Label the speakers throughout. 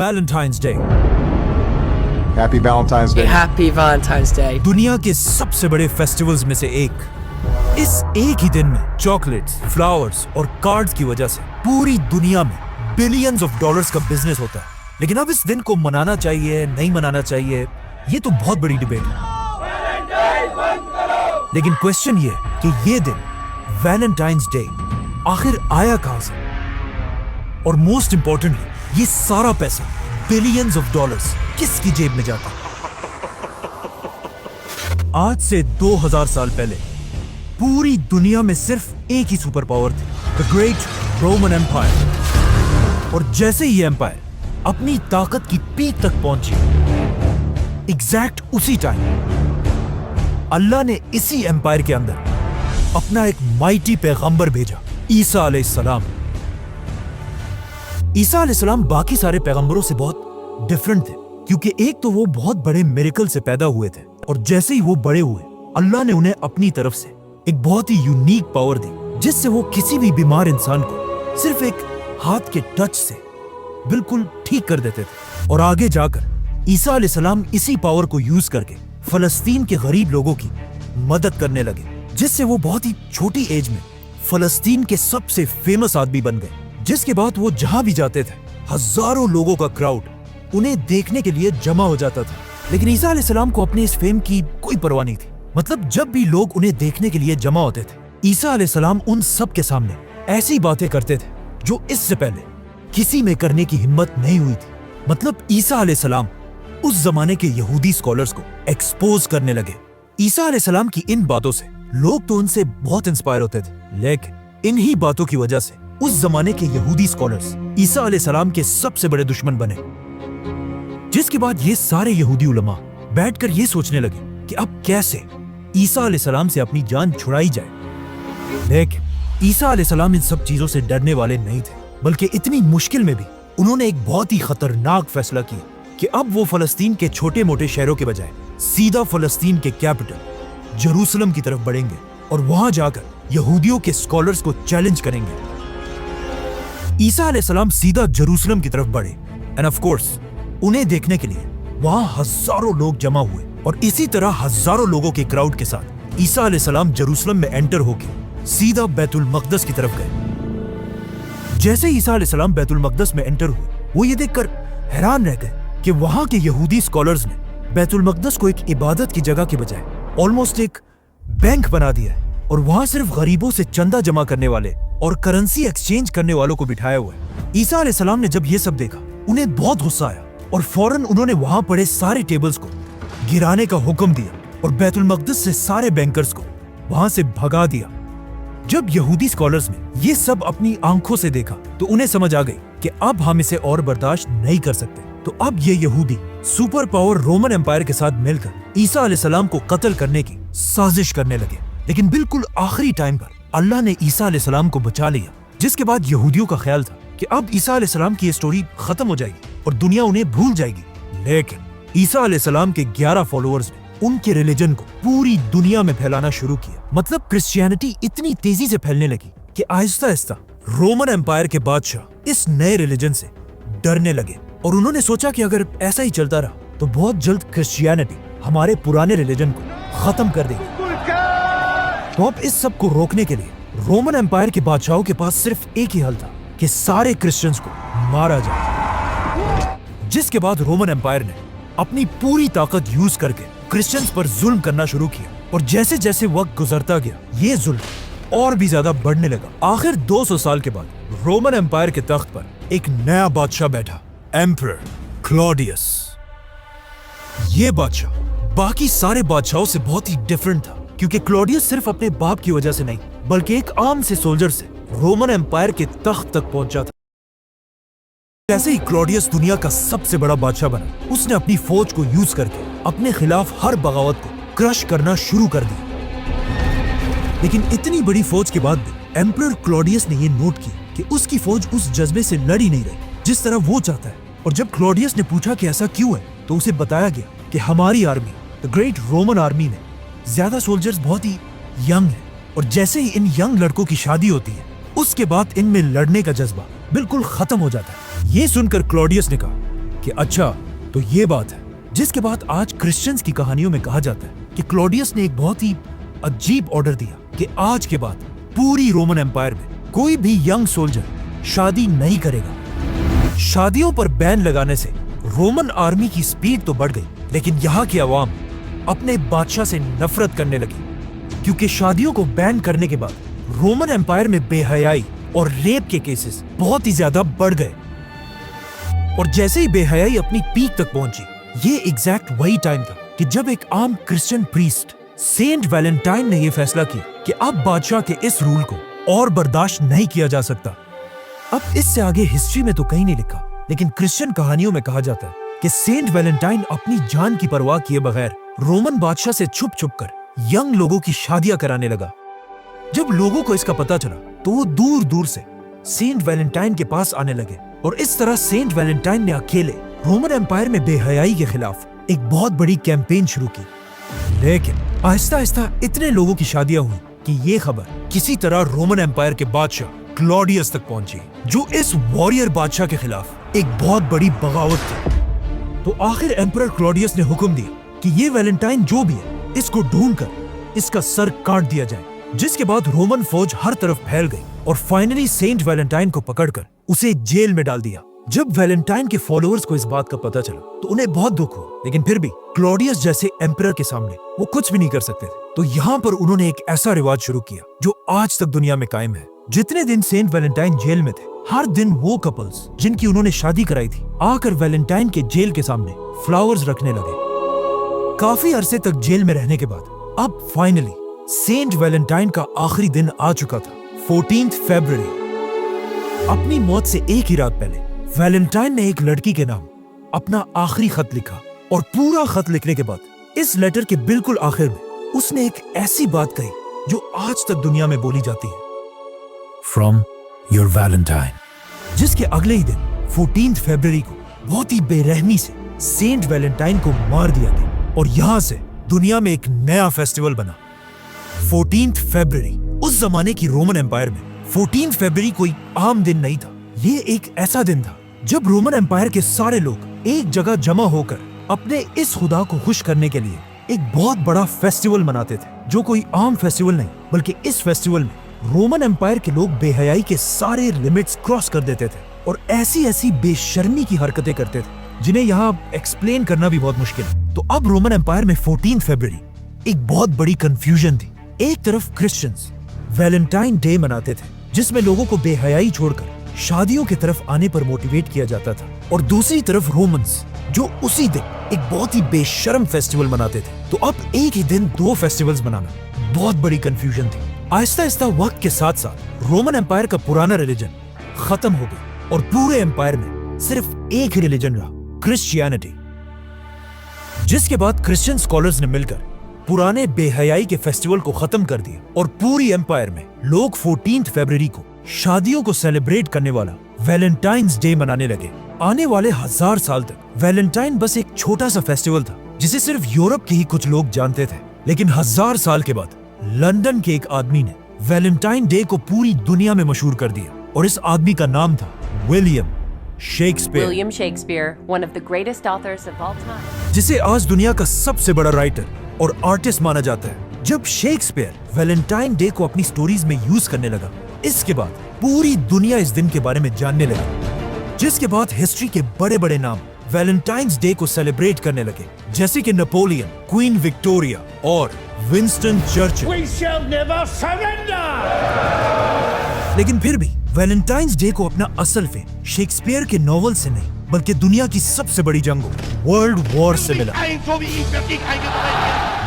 Speaker 1: Valentine's Day।
Speaker 2: Happy Valentine's Day.
Speaker 3: Happy Valentine's Day.
Speaker 1: दुनिया के सबसे बड़े फेस्टिवल्स में से एक। इस एक ही दिन में चॉकलेट्स, फ्लावर्स और कार्ड्स की वजह से पूरी दुनिया में बिलियंस ऑफ डॉलर्स का बिजनेस होता है। लेकिन अब इस दिन को मनाना चाहिए, नहीं मनाना चाहिए, ये तो बहुत बड़ी डिबेट है। लेकिन क्वेश्चन ये है कि ये दिन वैलेंटाइंस डे आखिर आया कहां से, और मोस्ट इंपॉर्टेंटली ये सारा पैसा बिलियंस ऑफ डॉलर्स किसकी जेब में जाता? आज से 2000 साल पहले पूरी दुनिया में सिर्फ एक ही सुपर पावर थी, द ग्रेट रोमन एम्पायर। और जैसे ही एम्पायर अपनी ताकत की पीक तक पहुंची, एग्जैक्ट उसी टाइम अल्लाह ने इसी एम्पायर के अंदर अपना एक माइटी पैगंबर भेजा, ईसा अलैहिस्सलाम। ईसा अलैहिस्सलाम बाकी सारे पैगंबरों से बहुत डिफरेंट थे, क्योंकि एक तो वो बहुत बड़े मिरेकल से पैदा हुए थे, और जैसे ही वो बड़े हुए अल्लाह ने उन्हें अपनी तरफ से एक बहुत ही यूनिक पावर दी, जिससे वो किसी भी बीमार इंसान को सिर्फ एक हाथ के टच से बिल्कुल ठीक कर देते थे। और आगे जाकर ईसा अलैहिस्सलाम इसी पावर को यूज करके फलस्तीन के गरीब लोगों की मदद करने लगे, जिससे वो बहुत ही छोटी एज में फलस्तीन के सबसे फेमस आदमी बन गए। जिसके बाद वो जहां भी जाते थे हजारों लोगों का क्राउड उन्हें देखने के लिए जमा हो जाता था। लेकिन ईसा अलैहिस्सलाम को अपने इस फेम की कोई परवाह नहीं थी। मतलब जब भी लोग उन्हें देखने के लिए जमा होते थे, ईसा अलैहिस्सलाम उन सब के सामने ऐसी बातें करते थे जो इससे पहले किसी में करने की हिम्मत नहीं हुई थी। मतलब ईसा अलैहिस्सलाम उस जमाने के यहूदी स्कॉलर्स को एक्सपोज करने लगे। ईसा अलैहिस्सलाम की इन बातों से लोग तो उनसे बहुत इंस्पायर होते थे, लेकिन इन्हीं बातों की वजह से उस जमाने के यहूदी स्कॉलर्स ईसा अलैहिस्सलाम के सबसे बड़े दुश्मन बने। जिसके बाद ये सारे यहूदी उलमा बैठकर ये सोचने लगे कि अब कैसे ईसा अलैहिस्सलाम से अपनी जान छुड़ाई जाए। लेकिन ईसा अलैहिस्सलाम इन सब चीजों से डरने वाले नहीं थे, बल्कि इतनी मुश्किल में भी उन्होंने एक बहुत ही खतरनाक फैसला किया कि अब वो फलस्तीन के छोटे मोटे शहरों के बजाय सीधा फलस्तीन के कैपिटल जेरूसलम की तरफ बढ़ेंगे और वहां जाकर यहूदियों के स्कॉलर्स को चैलेंज करेंगे। ईसा अलैहिस्सलाम सीधा जेरूसलम की तरफ बढ़े, एंड ऑफ कोर्स उन्हें देखने के लिए वहां हजारों लोग जमा हुए। और इसी तरह हजारों लोगों के क्राउड के साथ ईसा अलैहिस्सलाम जेरूसलम में एंटर होकर सीधा बैतुल मक़दस की तरफ गए। जैसे ईसा अलैहिस्सलाम बैतुल मक़दस में एंटर हुए, वो ये देखकर हैरान रह गए कि वहां के यहूदी स्कॉलर्स ने बैतुल मक़दस को एक इबादत की जगह के बजाय ऑलमोस्ट एक बैंक बना दिया है, और वहां सिर्फ गरीबों से चंदा जमा करने वाले और करेंसी एक्सचेंज करने वालों को बिठाया हुआ है। ईसा अलैहिस्सलाम ने जब ये सब देखा, उन्हें बहुत गुस्सा आया और फौरन उन्होंने वहां पड़े सारे टेबल्स को गिराने का हुक्म दिया और बैतुल मक़दस से सारे बैंकर्स को वहां से भगा दिया। जब यहूदी स्कॉलर्स ने ये सब अपनी आंखों से देखा, तो उन्हें समझ आ गई कि अब हम इसे और बर्दाश्त नहीं कर सकते। तो अब ये यहूदी सुपर पावर रोमन एम्पायर के साथ मिलकर ईसा अलैहिस्सलाम को कत्ल करने की साजिश करने लगे। लेकिन बिल्कुल आखिरी टाइम पर अल्लाह ने ईसा अलैहिस्सलाम को बचा लिया, जिसके बाद यहूदियों का ख्याल था कि अब ईसा अलैहिस्सलाम की ये स्टोरी खत्म हो जाएगी और दुनिया उन्हें भूल जाएगी। लेकिन ईसा अलैहिस्सलाम के 11 फॉलोअर्स ने उनके रिलीजन को पूरी दुनिया में फैलाना शुरू किया। मतलब क्रिश्चियनिटी इतनी तेजी से फैलने लगी कि आहिस्ता आहिस्ता रोमन एम्पायर के बादशाह इस नए रिलीजन से डरने लगे, और उन्होंने सोचा कि अगर ऐसा ही चलता रहा तो बहुत जल्द क्रिश्चियनिटी हमारे पुराने रिलीजन को खत्म कर देगी। तो अब इस सब को रोकने के लिए रोमन एम्पायर के बादशाहों के पास सिर्फ एक ही हल था कि सारे क्रिश्चियंस को मारा जाए। जिसके बाद रोमन एम्पायर ने अपनी पूरी ताकत यूज करके क्रिश्चियंस पर जुल्म करना शुरू किया, और जैसे जैसे वक्त गुजरता गया ये जुल्म और भी ज्यादा बढ़ने लगा। आखिर 200 साल के बाद रोमन एम्पायर के तख्त पर एक नया बादशाह बैठा, एम्परर क्लॉडियस। ये बादशाह बाकी सारे बादशाहों से बहुत ही डिफरेंट था, क्योंकि क्लॉडियस सिर्फ अपने बाप की वजह से नहीं, बल्कि एक आम से सोल्जर से रोमन एम्पायर के तख्त तक पहुंचा था। जैसे ही क्लॉडियस दुनिया का सबसे बड़ा बादशाह बना, उसने अपनी फौज को यूज करके अपने खिलाफ हर बगावत को क्रश करना शुरू कर दिया। लेकिन इतनी बड़ी फौज के बाद भी एम्परर क्लॉडियस ने यह नोट किया कि उसकी फौज उस जज्बे से लड़ ही नहीं रही जिस तरह वो चाहता है। और जब क्लॉडियस ने पूछा कि ऐसा क्यों है, तो उसे बताया गया कि हमारी army, the great Roman army में ज्यादा सोल्जर्स बहुत ही यंग हैं, और जैसे ही इन यंग लड़कों की शादी होती है, उसके बाद इनमें लड़ने का जज्बा बिल्कुल खत्म हो जाता है। ये सुनकर क्लॉडियस ने कहा कि अच्छा तो ये बात है। जिसके बाद आज क्रिश्चियंस की कहानियों में कहा जाता है कि क्लॉडियस ने एक बहुत ही अजीब ऑर्डर दिया कि आज के बाद पूरी रोमन एम्पायर में कोई भी यंग सोल्जर शादी नहीं करेगा। शादियों पर बैन लगाने से रोमन आर्मी की स्पीड तो बढ़ गई, लेकिन यहाँ की आवाम अपने बादशाह से नफरत करने लगी, क्योंकि शादियों को बैन करने के बाद रोमन एम्पायर में बेहयाई और रेप के केसेस बहुत ही ज्यादा बढ़ गए। और जैसे ही बेहयाई अपनी पीक तक पहुंची, ये एग्जैक्ट वही टाइम था कि जब एक आम क्रिश्चियन प्रीस्ट सेंट वैलेंटाइन ने यह फैसला किया कि अब बादशाह के इस रूल को और बर्दाश्त नहीं किया जा सकता। अब इससे आगे हिस्ट्री में तो कहीं नहीं लिखा, लेकिन क्रिश्चियन कहानियों में कहा जाता है कि सेंट वैलेंटाइन अपनी जान की परवाह किए बगैर रोमन बादशाह से छुप छुप कर यंग लोगों की शादियां कराने लगा। जब लोगों को इसका पता चला तो वो दूर दूर से सेंट वैलेंटाइन के पास आने लगे, और इस तरह सेंट वैलेंटाइन ने अकेले रोमन एम्पायर में बेहयाई के खिलाफ एक बहुत बड़ी कैंपेन शुरू की। लेकिन आहिस्ता आहिस्ता इतने लोगों की शादियां हुई कि ये खबर किसी तरह रोमन एम्पायर के बादशाह क्लॉडियस तक पहुंची, जो इस वॉरियर बादशाह के खिलाफ एक बहुत बड़ी बगावत थी। तो आखिर एम्परर क्लॉडियस ने हुक्म दिया कि ये वैलेंटाइन जो भी है, इसको ढूंढकर इसका सर काट दिया जाए। जिसके बाद रोमन फौज हर तरफ फैल गई और फाइनली सेंट वैलेंटाइन को पकड़कर उसे जेल में डाल दिया। जब वैलेंटाइन के फॉलोअर्स को इस बात का पता चला तो उन्हें बहुत दुख हुआ, लेकिन फिर भी क्लॉडियस जैसे एम्परर के सामने वो कुछ भी नहीं कर सकते थे। तो यहाँ पर उन्होंने एक ऐसा रिवाज शुरू किया जो आज तक दुनिया में कायम है। जितने दिन सेंट वैलेंटाइन जेल में थे, हर दिन वो कपल्स जिनकी उन्होंने शादी कराई थी आकर वैलेंटाइन के जेल के सामने फ्लावर्स रखने लगे। काफी अरसे तक जेल में रहने के बाद अब फाइनली सेंट वैलेंटाइन का आखिरी दिन आ चुका था, 14 फरवरी। अपनी मौत से एक ही रात पहले वैलेंटाइन ने एक लड़की के नाम अपना आखिरी खत लिखा, और पूरा खत लिखने के बाद इस लेटर के बिल्कुल आखिर में उसने एक ऐसी बात कही जो आज तक दुनिया में बोली जाती है, फ्रॉम योर वैलेंटाइन। जिसके अगले ही दिन 14 फरवरी को बहुत ही बेरहमी से सेंट वैलेंटाइन को मार दिया गया, और यहां से दुनिया में एक नया फेस्टिवल बना 14 फरवरी। उस जमाने की रोमन एम्पायर में 14 फरवरी कोई आम दिन नहीं था। ये एक ऐसा दिन था जब रोमन एम्पायर के सारे लोग एक जगह जमा होकर अपने इस खुदा को खुश करने के लिए एक बहुत बड़ा फेस्टिवल मनाते थे, जो कोई आम फेस्टिवल नहीं, बल्कि इस फेस्टिवल में रोमन एम्पायर के लोग बेहयाई के सारे लिमिट्स क्रॉस कर देते थे और ऐसी ऐसी बेशर्मी की हरकतें करते थे जिन्हें यहाँ एक्सप्लेन करना भी बहुत मुश्किल है। तो अब रोमन एम्पायर में 14 फरवरी एक बहुत बड़ी कंफ्यूजन थी। एक तरफ क्रिश्चियंस वैलेंटाइन डे मनाते थे, जिसमें लोगों को बेहयाई छोड़कर शादियों की तरफ आने पर मोटिवेट किया जाता था, और दूसरी तरफ रोमन्स जो उसी दिन एक बहुत ही बेशर्म फेस्टिवल मनाते थे। तो अब एक ही दिन दो फेस्टिवल्स मनाना बहुत बड़ी कंफ्यूजन थी। आहिस्ता आहिस्ता वक्त के साथ साथ रोमन एम्पायर का पुराना रिलीजन खत्म हो गया और पूरे एम्पायर में सिर्फ एक ही रिलीजन रहा, क्रिश्चियनिटी। जिसके बाद क्रिश्चियन स्कॉलर्स ने मिलकर पुराने बेहयाई के फेस्टिवल को खत्म कर दिया और पूरी एम्पायर में लोग 14 फरवरी को शादियों को सेलिब्रेट करने वाला वैलेंटाइन्स डे मनाने लगे। आने वाले 1000 साल तक वैलेंटाइन बस एक छोटा सा फेस्टिवल था जिसे सिर्फ यूरोप के ही कुछ लोग जानते थे, लेकिन 1000 साल के बाद लंदन के एक आदमी ने वैलेंटाइन डे को पूरी दुनिया में मशहूर कर दिया, और इस आदमी का नाम था William Shakespeare.
Speaker 3: William Shakespeare, one of the greatest authors of all time.
Speaker 1: जिसे आज दुनिया का सबसे बड़ा राइटर और आर्टिस्ट माना जाता है। जब शेक्सपियर वैलेंटाइन डे को अपनी स्टोरीज में यूज करने लगा, इसके बाद पूरी दुनिया इस दिन के बारे में जानने लगी, जिसके बाद हिस्ट्री के बड़े बड़े नाम वैलेंटाइन्स डे को सेलिब्रेट करने लगे, जैसे कि नेपोलियन, क्वीन विक्टोरिया और Winston Churchill.
Speaker 4: We shall never surrender!
Speaker 1: लेकिन फिर भी वैलेंटाइन्स डे को अपना असल फेम शेक्सपियर के नॉवल से नहीं, बल्कि दुनिया की सबसे बड़ी जंगों वर्ल्ड वॉर से मिला,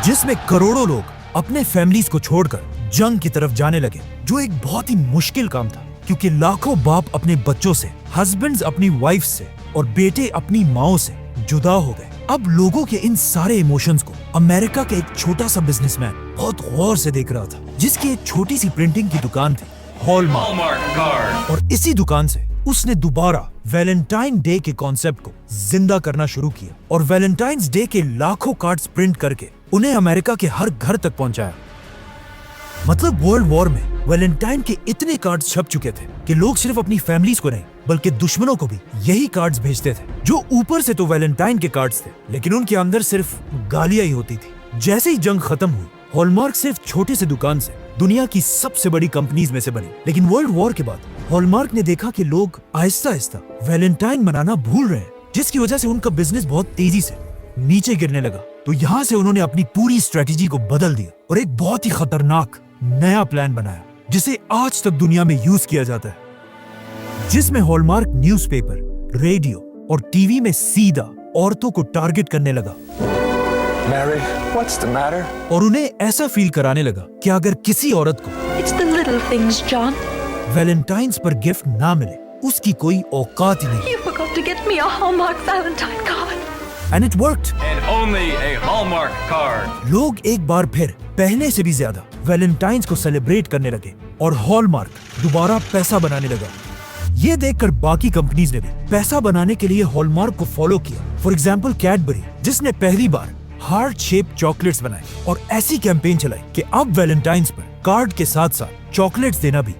Speaker 1: जिसमें करोड़ों लोग अपने फैमिलीज को छोड़कर जंग की तरफ जाने लगे, जो एक बहुत ही मुश्किल काम था, क्योंकि लाखों बाप अपने बच्चों से, हस्बैंड्स अपनी वाइफ से और बेटे अपनी माओ से जुदा हो गए। अब लोगों के इन सारे इमोशंस को अमेरिका के एक छोटा सा बिजनेसमैन बहुत गौर से देख रहा था, जिसकी एक छोटी सी प्रिंटिंग की दुकान थी, हॉलमार्क। और इसी दुकान से उसने दोबारा वैलेंटाइन डे के कॉन्सेप्ट को जिंदा करना शुरू किया और वैलेंटाइन्स डे के लाखों कार्ड्स प्रिंट करके उन्हें अमेरिका के हर घर तक पहुंचाया। मतलब वर्ल्ड वॉर में वैलेंटाइन के इतने कार्ड्स छप चुके थे कि लोग सिर्फ अपनी फैमिलीज को नहीं, बल्कि दुश्मनों को भी यही कार्ड्स भेजते थे, जो ऊपर से तो वैलेंटाइन के कार्ड्स थे, लेकिन उनके अंदर सिर्फ गालियां ही होती थी। जैसे ही जंग खत्म हुई, हॉलमार्क सिर्फ छोटे से दुकान से दुनिया की सबसे बड़ी कंपनीज में से बनी। लेकिन वर्ल्ड वॉर के बाद हॉलमार्क ने देखा कि लोग आहिस्ता आहिस्ता वैलेंटाइन मनाना भूल रहे हैं, जिसकी वजह से उनका बिजनेस बहुत तेजी से नीचे गिरने लगा। तो यहाँ से उन्होंने अपनी पूरी स्ट्रेटेजी को बदल दिया और एक बहुत ही खतरनाक नया प्लान बनाया, जिसे आज तक दुनिया में यूज किया जाता है, जिसमें हॉलमार्क न्यूज़पेपर, रेडियो और टीवी में सीधा औरतों को टारगेट करने लगा।
Speaker 5: Mary, what's the matter?
Speaker 1: और उन्हें ऐसा फील कराने लगा कि अगर किसी औरत को
Speaker 6: It's the little things, John.
Speaker 1: Valentine's पर गिफ्ट ना मिले, उसकी कोई औकात ही नहीं।
Speaker 6: You forgot to get me a Hallmark Valentine card.
Speaker 1: And it worked.
Speaker 7: And only a Hallmark card.
Speaker 1: लोग एक बार फिर पहले से भी ज्यादा वैलेंटाइन्स को सेलिब्रेट करने लगे और हॉलमार्क दोबारा पैसा बनाने लगा। ये देखकर बाकी कंपनीज ने भी पैसा बनाने के लिए हॉलमार्क को फॉलो किया। फॉर एग्जाम्पल कैडबरी, जिसने पहली बार हार्ट शेप चॉकलेट्स बनाए और ऐसी कैंपेन चलाई कि अब वैलेंटाइन्स पर कार्ड के साथ साथ चॉकलेट्स देना भी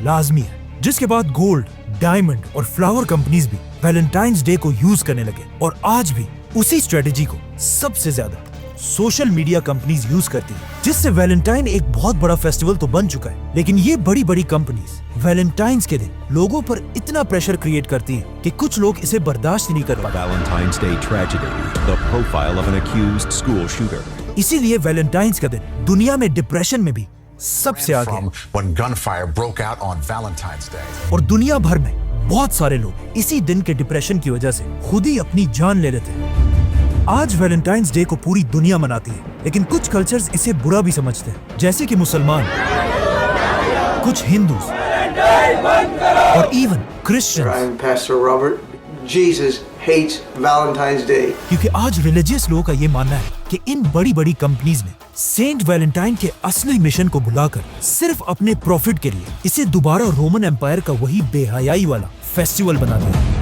Speaker 1: लाजमी है। जिसके बाद गोल्ड, डायमंड और फ्लावर कंपनीज भी वैलेंटाइन्स डे को यूज करने लगे और आज भी उसी स्ट्रेटेजी को सबसे ज्यादा सोशल मीडिया कंपनीज यूज करती है, जिससे वैलेंटाइन एक बहुत बड़ा फेस्टिवल तो बन चुका है। लेकिन ये बड़ी बड़ी कंपनीज वैलेंटाइन्स के दिन लोगों पर इतना प्रेशर क्रिएट करती हैं कि कुछ लोग इसे बर्दाश्त ही नहीं कर पाते।
Speaker 8: Valentine's Day tragedy, the profile of an accused school shooter.
Speaker 1: इसीलिए वैलेंटाइन्स का दिन दुनिया में डिप्रेशन में भी सबसे आगे है।
Speaker 2: From when gunfire broke out on Valentine's Day.
Speaker 1: और दुनिया भर में बहुत सारे लोग इसी दिन के डिप्रेशन की वजह से खुद ही अपनी जान ले लेते हैं। आज वैलेंटाइन्स डे को पूरी दुनिया मनाती है, लेकिन कुछ कल्चर्स इसे बुरा भी समझते हैं, जैसे कि मुसलमान, कुछ हिंदू और even Christians.
Speaker 9: I'm Pastor Robert. Jesus hates Valentine's Day.
Speaker 1: क्योंकि आज रिलीजियस लोगों का ये मानना है कि इन बड़ी बड़ी कंपनीज ने सेंट वैलेंटाइन के असली मिशन को भुलाकर सिर्फ अपने प्रॉफिट के लिए इसे दोबारा रोमन एम्पायर का वही बेहयाई वाला फेस्टिवल बना दिया।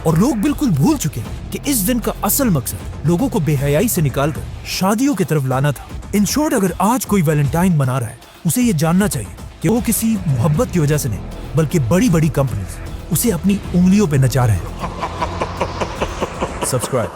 Speaker 1: और लोग बिल्कुल भूल चुके हैं कि इस दिन का असल मकसद लोगों को बेहयाई से निकालकर शादियों की तरफ लाना था। इन शॉर्ट, अगर आज कोई वैलेंटाइन मना रहा है, उसे ये जानना चाहिए कि वो किसी मोहब्बत की वजह से नहीं, बल्कि बड़ी बड़ी कंपनीज उसे अपनी उंगलियों पे नचा रहे हैं। सब्सक्राइब।